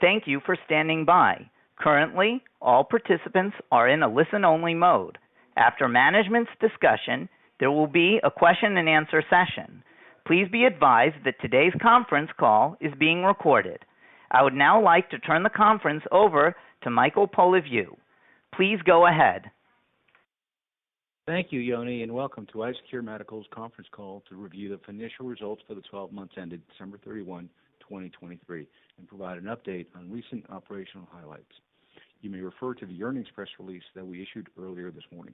thank you for standing by. Currently, all participants are in a listen-only mode. After management's discussion, there will be a question-and-answer session. Please be advised that today's conference call is being recorded. I would now like to turn the conference over to Michael Polyviou. Please go ahead. Thank you, Yoni, and welcome to Icecure Medical's conference call to review the financial results for the 12 months ended December 31, 2023, and provide an update on recent operational highlights. You may refer to the earnings press release that we issued earlier this morning.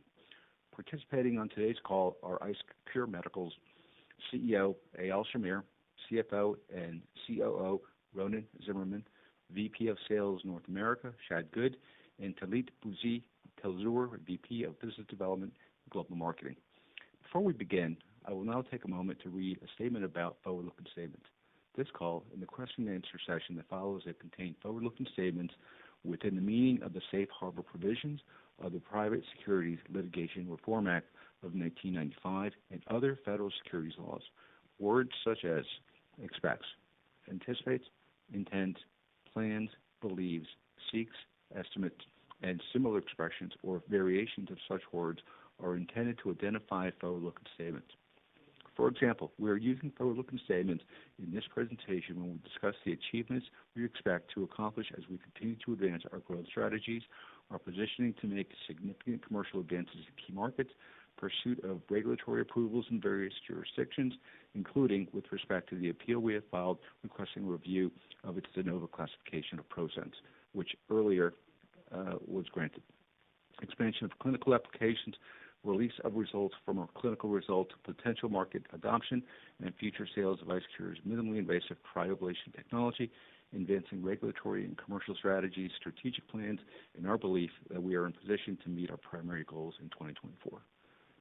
Participating on today's call are Icecure Medical's CEO, Eyal Shamir, CFO and COO, Ronen Zimmerman, VP of Sales North America, Shad Good, and Talit Bouzi Telzur, VP of Business Development and Global Marketing. Before we begin, I will now take a moment to read a statement about forward-looking statements. This call and the question and answer session that follows it contain forward-looking statements within the meaning of the Safe Harbor provisions of the Private Securities Litigation Reform Act of 1995 and other federal securities laws. Words such as expects, anticipates, intends, plans, believes, seeks, estimates, and similar expressions or variations of such words are intended to identify forward-looking statements. For example, we are using forward-looking statements in this presentation when we discuss the achievements we expect to accomplish as we continue to advance our growth strategies, our positioning to make significant commercial advances in key markets, pursuit of regulatory approvals in various jurisdictions, including with respect to the appeal we have filed requesting a review of its de novo classification of ProSense, which earlier was granted. Expansion of clinical applications, release of results from our clinical results, potential market adoption, and future sales of Icecure's minimally invasive cryoablation technology, advancing regulatory and commercial strategies, strategic plans, and our belief that we are in position to meet our primary goals in 2024.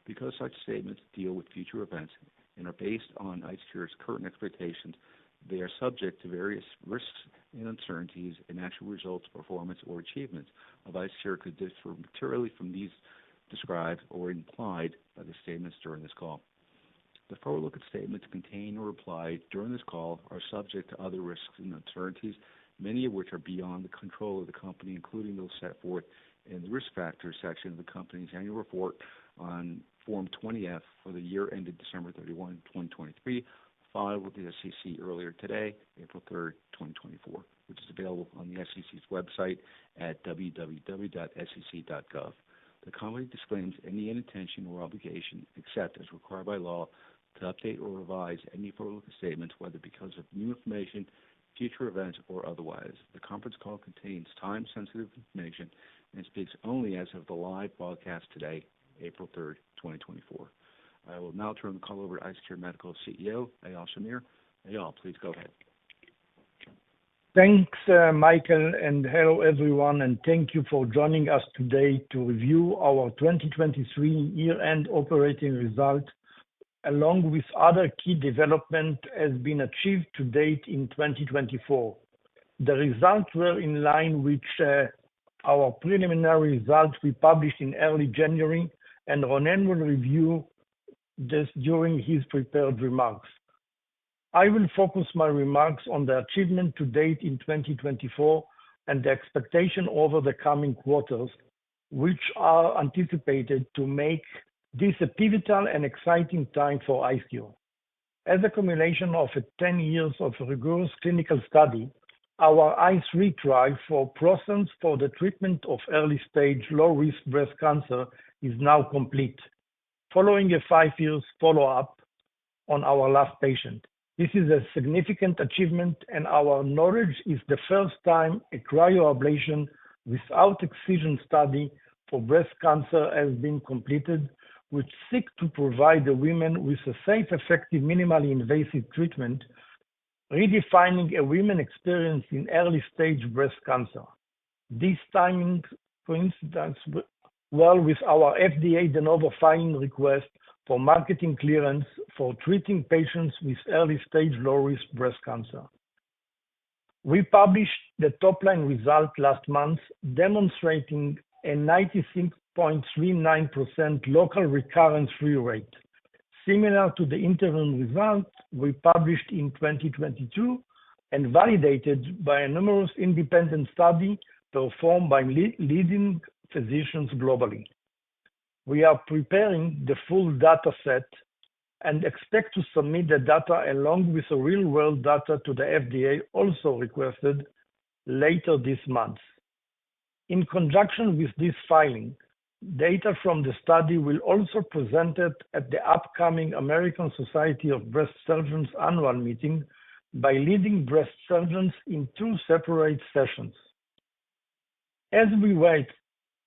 Because such statements deal with future events and are based on Icecure's current expectations, they are subject to various risks and uncertainties, and actual results, performance, or achievements of Icecure could differ materially from these described or implied by the statements during this call. The forward-looking statements contained or implied during this call are subject to other risks and uncertainties, many of which are beyond the control of the company, including those set forth in the Risk Factors section of the company's annual report on Form 20-F for the year ended December 31, 2023, filed with the SEC earlier today, April 3, 2024, which is available on the SEC's website at www.sec.gov. The company disclaims any intention or obligation, except as required by law, to update or revise any forward-looking statements, whether because of new information, future events, or otherwise. The conference call contains time-sensitive information and speaks only as of the live broadcast today, April 3, 2024. I will now turn the call over to Icecure Medical CEO, Eyal Shamir. Eyal, please go ahead. Thanks, Michael, and hello everyone, and thank you for joining us today to review our 2023 year-end operating results, along with other key developments has been achieved to date in 2024. The results were in line with our preliminary results we published in early January, and Ronen will review this during his prepared remarks. I will focus my remarks on the achievement to date in 2024 and the expectation over the coming quarters, which are anticipated to make this a pivotal and exciting time for Icecure. As a culmination of 10 years of rigorous clinical study, our ICE3 trial for ProSense for the treatment of early-stage low-risk breast cancer is now complete, following a 5-year follow-up on our last patient. This is a significant achievement, and our knowledge is the first time a cryoablation without excision study for breast cancer has been completed, which seeks to provide the women with a safe, effective, minimally invasive treatment, redefining a women's experience in early-stage breast cancer. This timing coincides well with our FDA de novo filing request for marketing clearance for treating patients with early-stage low-risk breast cancer. We published the top-line result last month, demonstrating a 96.39% local recurrence-free rate, similar to the interim result we published in 2022 and validated by a numerous independent study performed by leading physicians globally. We are preparing the full data set and expect to submit the data along with the real-world data to the FDA, also requested later this month. In conjunction with this filing, data from the study will also be presented at the upcoming American Society of Breast Surgeons annual meeting by leading breast surgeons in 2 separate sessions. As we wait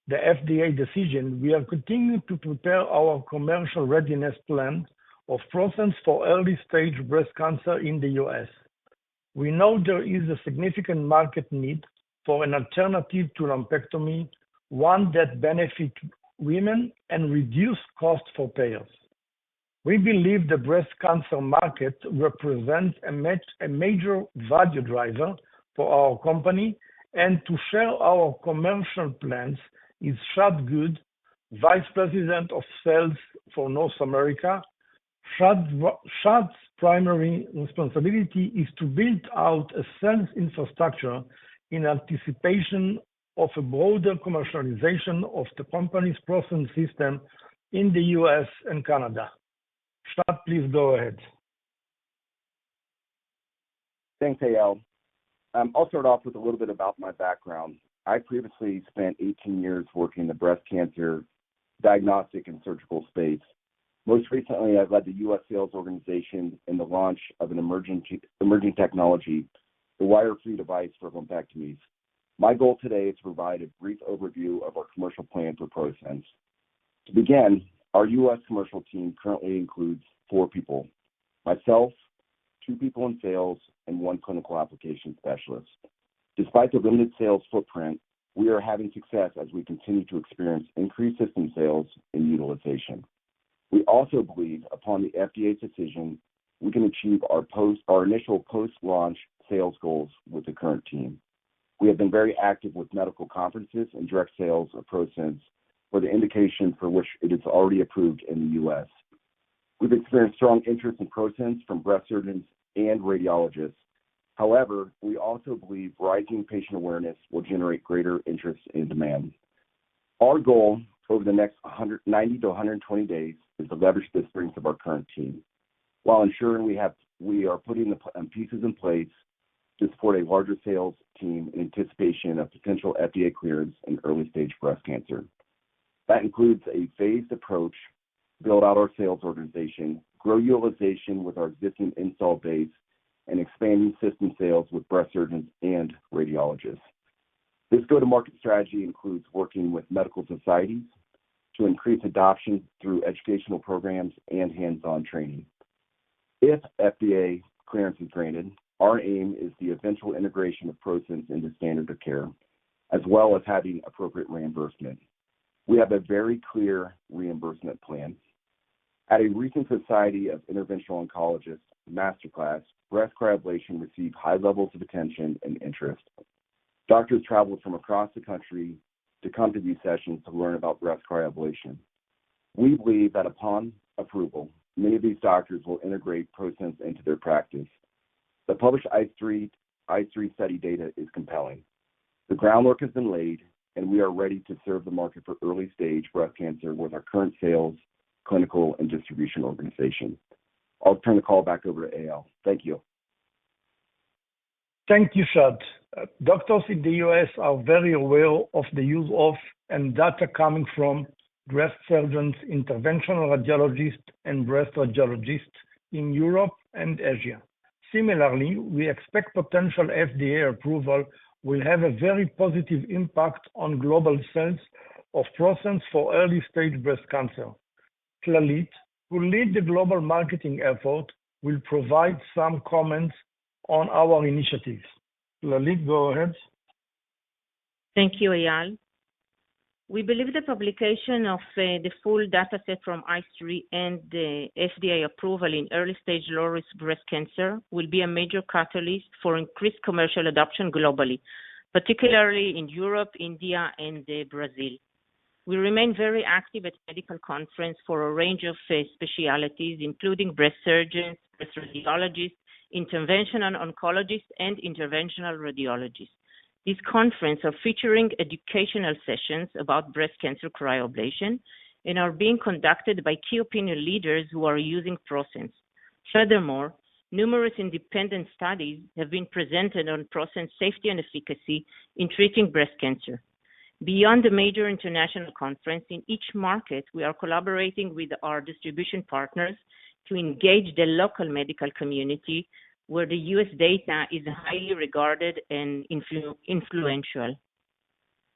the FDA decision, we are continuing to prepare our commercial readiness plan of ProSense for early-stage breast cancer in the U.S. We know there is a significant market need for an alternative to lumpectomy, one that benefits women and reduces costs for payers. We believe the breast cancer market represents a major value driver for our company, and to share our commercial plans is Shad Good, Vice President of Sales for North America. Shad's primary responsibility is to build out a sales infrastructure in anticipation of a broader commercialization of the company's ProSense system in the U.S. and Canada. Shad, please go ahead. Thanks, Eyal. I'll start off with a little bit about my background. I previously spent 18 years working in the breast cancer diagnostic and surgical space. Most recently, I've led the U.S. sales organization in the launch of an emerging technology, the wire-free device for lumpectomies. My goal today is to provide a brief overview of our commercial plan for ProSense. To begin, our U.S. commercial team currently includes 4 people: myself, 2 people in sales, and 1 clinical application specialist. Despite the limited sales footprint, we are having success as we continue to experience increased system sales and utilization. We also believe, upon the FDA's decision, we can achieve our initial post-launch sales goals with the current team. We have been very active with medical conferences and direct sales of ProSense for the indication for which it is already approved in the U.S. We've experienced strong interest in ProSense from breast surgeons and radiologists. However, we also believe rising patient awareness will generate greater interest and demand. Our goal over the next 90 to 120 days is to leverage the strengths of our current team, while ensuring we are putting the pieces in place to support a larger sales team in anticipation of potential FDA clearance in early-stage breast cancer. That includes a phased approach, build out our sales organization, grow utilization with our existing install base, and expanding system sales with breast surgeons and radiologists. This go-to-market strategy includes working with medical societies to increase adoption through educational programs and hands-on training. If FDA clearance is granted, our aim is the eventual integration of ProSense into standard of care, as well as having appropriate reimbursement. We have a very clear reimbursement plan. At a recent Society of Interventional Oncologists masterclass, breast cryoablation received high levels of attention and interest. Doctors traveled from across the country to come to these sessions to learn about breast cryoablation. We believe that upon approval, many of these doctors will integrate ProSense into their practice. The published ICE3 study data is compelling. The groundwork has been laid, and we are ready to serve the market for early-stage breast cancer with our current sales, clinical, and distribution organization. I'll turn the call back over to Eyal. Thank you. Thank you, Shad. Doctors in the U.S. are very aware of the use of and data coming from breast surgeons, interventional radiologists, and breast radiologists in Europe and Asia. Similarly, we expect potential FDA approval will have a very positive impact on global sales of ProSense for early-stage breast cancer. Tlalit, who lead the global marketing effort, will provide some comments on our initiatives. Tlalit, go ahead. Thank you, Eyal. We believe the publication of the full data set from ICE3 and the FDA approval in early-stage low-risk breast cancer will be a major catalyst for increased commercial adoption globally, particularly in Europe, India, and Brazil. We remain very active at medical conference for a range of specialties, including breast surgeons, breast radiologists, interventional oncologists, and interventional radiologists. These conferences are featuring educational sessions about breast cancer cryoablation and are being conducted by key opinion leaders who are using ProSense. Furthermore, numerous independent studies have been presented on ProSense safety and efficacy in treating breast cancer. Beyond the major international conference, in each market, we are collaborating with our distribution partners to engage the local medical community where the U.S. data is highly regarded and influential.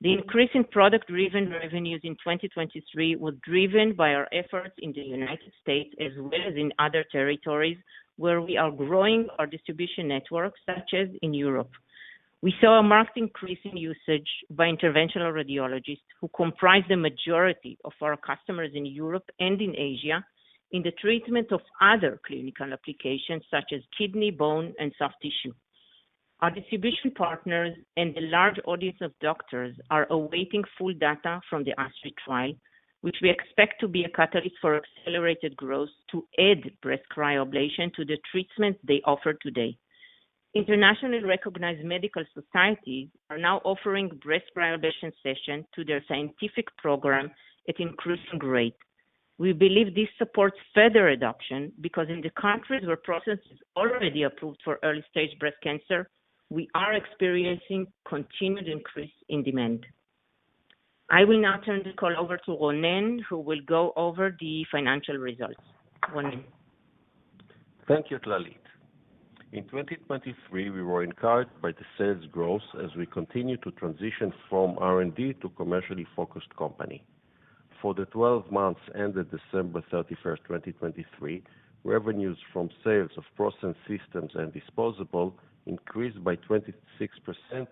The increase in product-driven revenues in 2023 was driven by our efforts in the United States as well as in other territories where we are growing our distribution network, such as in Europe. We saw a marked increase in usage by interventional radiologists who comprise the majority of our customers in Europe and in Asia in the treatment of other clinical applications such as kidney, bone, and soft tissue. Our distribution partners and the large audience of doctors are awaiting full data from the Icecure trial, which we expect to be a catalyst for accelerated growth to add breast cryoablation to the treatment they offer today. Internationally recognized medical societies are now offering breast cryoablation sessions to their scientific program at increasing rate. We believe this supports further adoption because in the countries where ProSense is already approved for early-stage breast cancer, we are experiencing continued increase in demand. I will now turn the call over to Ronen, who will go over the financial results. Ronen. Thank you, Tlalit. In 2023, we were encouraged by the sales growth as we continue to transition from R&D to commercially focused company. For the 12 months ended December 31st, 2023, revenues from sales of ProSense systems and disposable increased by 26%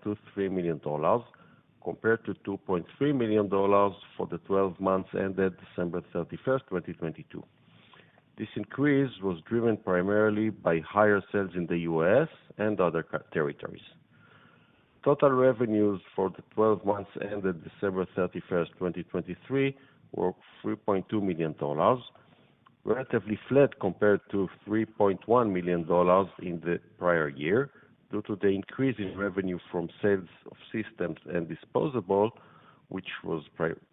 to $3 million, compared to $2.3 million for the 12 months ended December 31st, 2022. This increase was driven primarily by higher sales in the U.S. and other territories. Total revenues for the 12 months ended December 31st, 2023 were $3.2 million, relatively flat compared to $3.1 million in the prior year, due to the increase in revenue from sales of systems and disposable, which was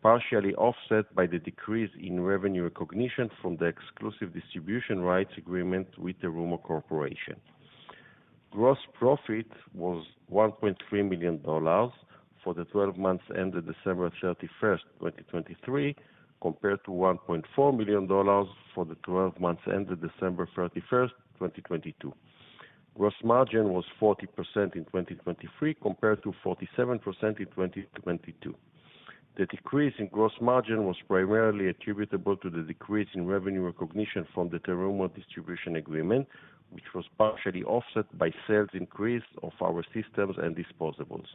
partially offset by the decrease in revenue recognition from the exclusive distribution rights agreement with the Terumo Corporation. Gross profit was $1.3 million for the 12 months ended December 31st, 2023, compared to $1.4 million for the 12 months ended December 31st, 2022. Gross margin was 40% in 2023 compared to 47% in 2022. The decrease in gross margin was primarily attributable to the decrease in revenue recognition from the Terumo distribution agreement, which was partially offset by sales increase of our systems and disposables.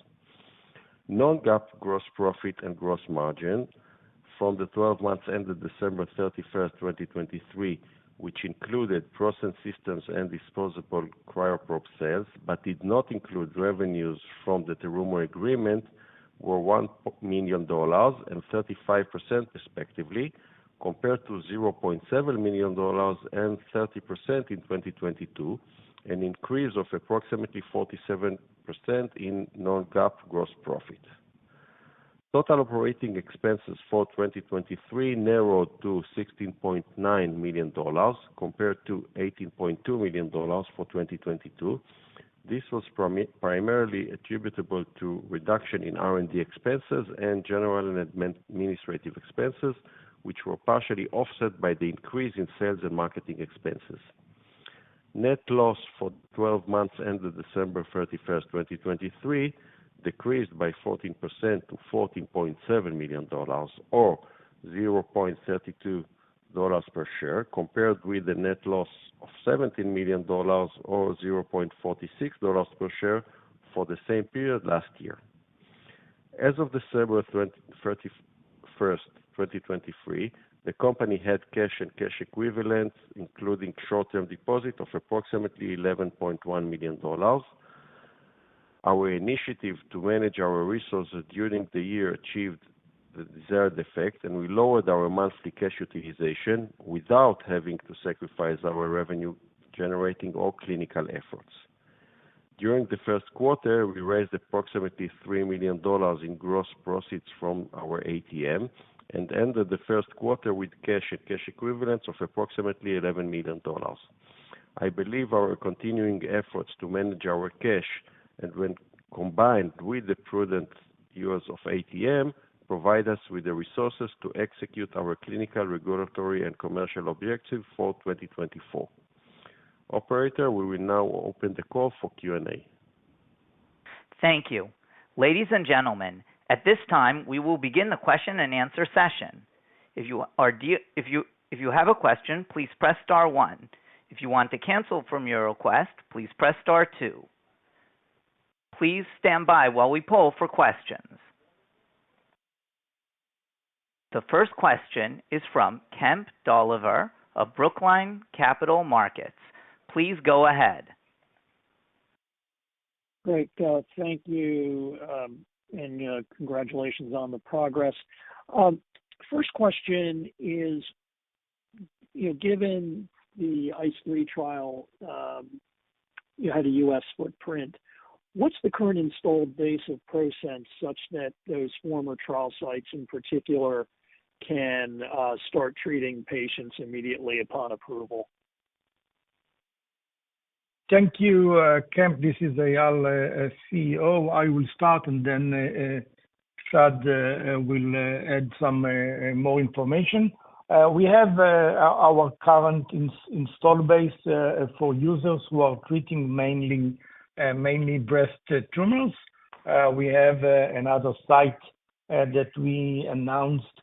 Non-GAAP gross profit and gross margin from the 12 months ended December 31st, 2023, which included ProSense systems and disposable cryoprobe sales, but did not include revenues from the Terumo agreement, were $1 million and 35% respectively, compared to $0.7 million and 30% in 2022, an increase of approximately 47% in non-GAAP gross profit. Total operating expenses for 2023 narrowed to $16.9 million compared to $18.2 million for 2022. This was primarily attributable to reduction in R&D expenses and general and administrative expenses, which were partially offset by the increase in sales and marketing expenses. Net loss for 12 months ended December 31st, 2023, decreased by 14% to $14.7 million, or $0.32 per share, compared with the net loss of $17 million, or $0.46 per share for the same period last year. As of December 31st, 2023, the company had cash and cash equivalents, including short-term deposit of approximately $11.1 million. Our initiative to manage our resources during the year achieved the desired effect, and we lowered our monthly cash utilization without having to sacrifice our revenue generating all clinical efforts. During the first quarter, we raised approximately $3 million in gross proceeds from our ATM and ended the first quarter with cash and cash equivalents of approximately $11 million. I believe our continuing efforts to manage our cash, and when combined with the prudent use of ATM, provide us with the resources to execute our clinical, regulatory, and commercial objectives for 2024. Operator, we will now open the call for Q&A. Thank you. Ladies and gentlemen, at this time, we will begin the question and answer session. If you have a question, please press star 1. If you want to cancel from your request, please press star 2. Please stand by while we poll for questions. The first question is from Kemp Dolliver of Brookline Capital Markets. Please go ahead. Great. Thank you, and congratulations on the progress. First question is, given the ICE3 trial, you had a U.S. footprint. What's the current installed base of ProSense such that those former trial sites in particular can start treating patients immediately upon approval? Thank you, Kemp. This is Eyal, CEO. I will start, and then Shad will add some more information. We have our current install base for users who are treating mainly breast tumors. We have another site that we announced,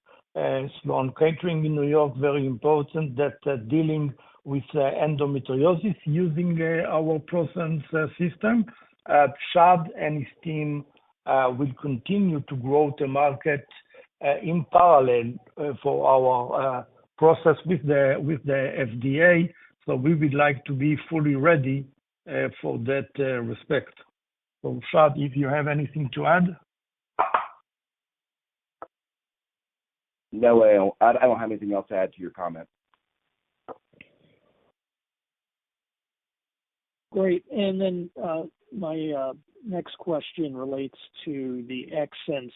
Sloan Kettering in New York, very important, that dealing with endometriosis using our ProSense system. Shad and his team will continue to grow the market in parallel for our process with the FDA. So we would like to be fully ready for that respect. So Shad, if you have anything to add? No, I don't have anything else to add to your comment. Great. And then my next question relates to the XSense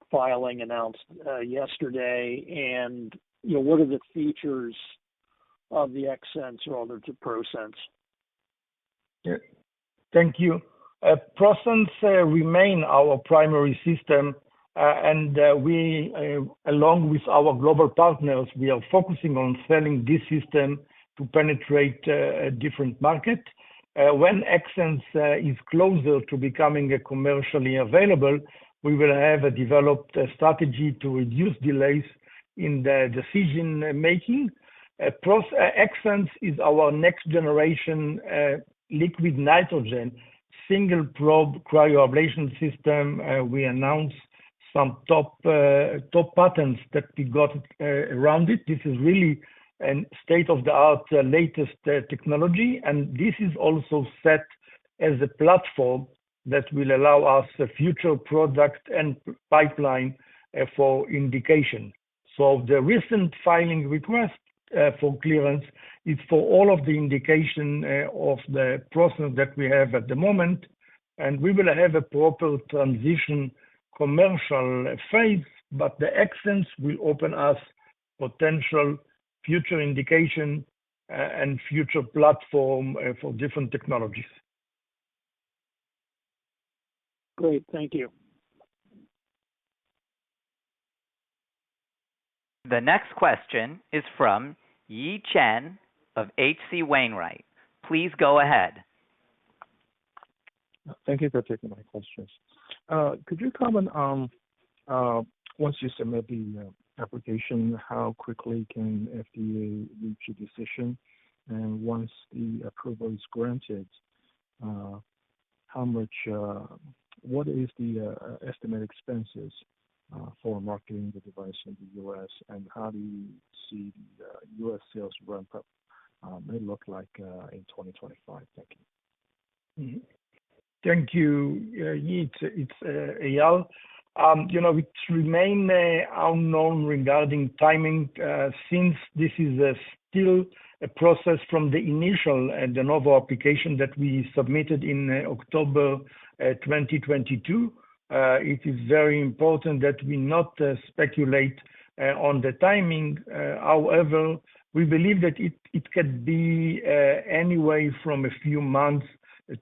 filing announced yesterday, and what are the features of the XSense relative to ProSense? Yeah. Thank you. ProSense remain our primary system, and we, along with our global partners, we are focusing on selling this system to penetrate a different market. When XSense is closer to becoming commercially available, we will have developed a strategy to reduce delays in the decision-making. XSense is our next generation liquid nitrogen single probe cryoablation system. We announced some top patents that we got around it. This is really a state-of-the-art latest technology, and this is also set as a platform that will allow us a future product and pipeline for indication. So the recent filing request for clearance is for all of the indication of the process that we have at the moment, and we will have a proper transition commercial phase, but the XSense will open us potential future indication and future platform for different technologies. Great, thank you. The next question is from Yi Chen of H.C. Wainwright. Please go ahead. Thank you for taking my questions. Could you comment on, once you submit the application, how quickly can FDA reach a decision? And once the approval is granted, what is the estimated expenses for marketing the device in the U.S., and how do you see the U.S. sales ramp up may look like in 2025? Thank you. Mm-hmm. Thank you, Yi. It's Eyal. It remains unknown regarding timing since this is still process from the initial de novo application that we submitted in October 2022. It is very important that we not speculate on the timing. However, we believe that it could be anyway from a few months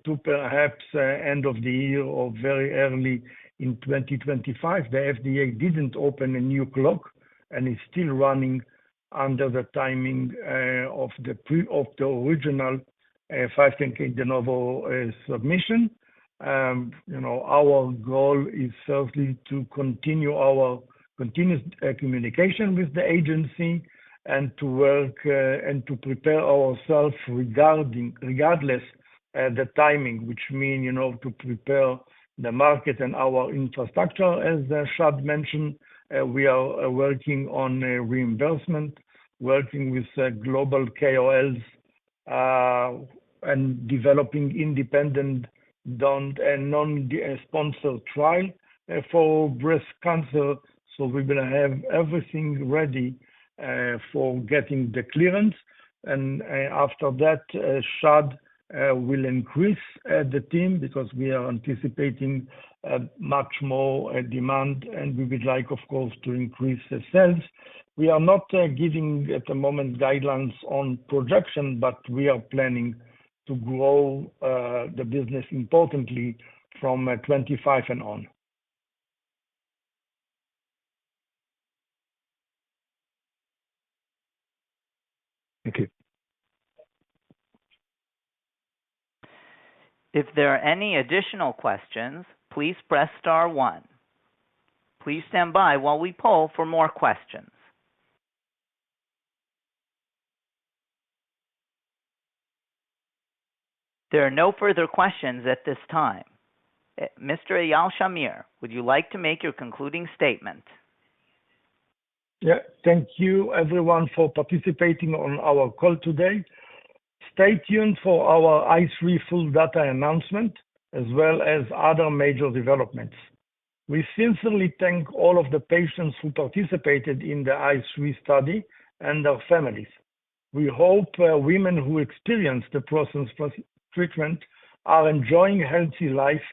to perhaps end of the year or very early in 2025. The FDA didn't open a new clock and is still running under the timing of the original 510K de novo submission. Our goal is certainly to continue our continuous communication with the agency and to work and to prepare ourselves regardless the timing, which means, to prepare the market and our infrastructure. As Shad mentioned, we are working on reimbursement, working with global KOLs and developing independent and non-sponsored trial for breast cancer. So we're going to have everything ready for getting the clearance. And after that, Shad will increase the team because we are anticipating much more demand, and we would like, of course, to increase the sales. We are not giving at the moment guidelines on projection, but we are planning to grow the business importantly from 25 and on. Thank you. If there are any additional questions, please press star 1. Please stand by while we poll for more questions. There are no further questions at this time. Mr. Eyal Shamir, would you like to make your concluding statement? Yeah, thank you everyone for participating on our call today. Stay tuned for our ICE3 full data announcement, as well as other major developments. We sincerely thank all of the patients who participated in the ICE3 study and their families. We hope women who experience the ProSense treatment are enjoying a healthy life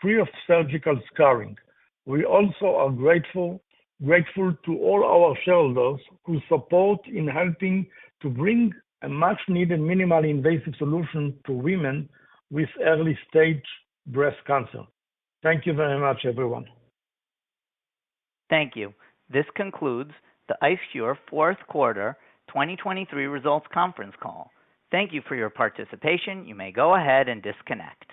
free of surgical scarring. We also are grateful to all our shareholders who support in helping to bring a much-needed minimally invasive solution to women with early-stage breast cancer. Thank you very much, everyone. Thank you. This concludes the Icecure fourth quarter 2023 results conference call. Thank you for your participation. You may go ahead and disconnect.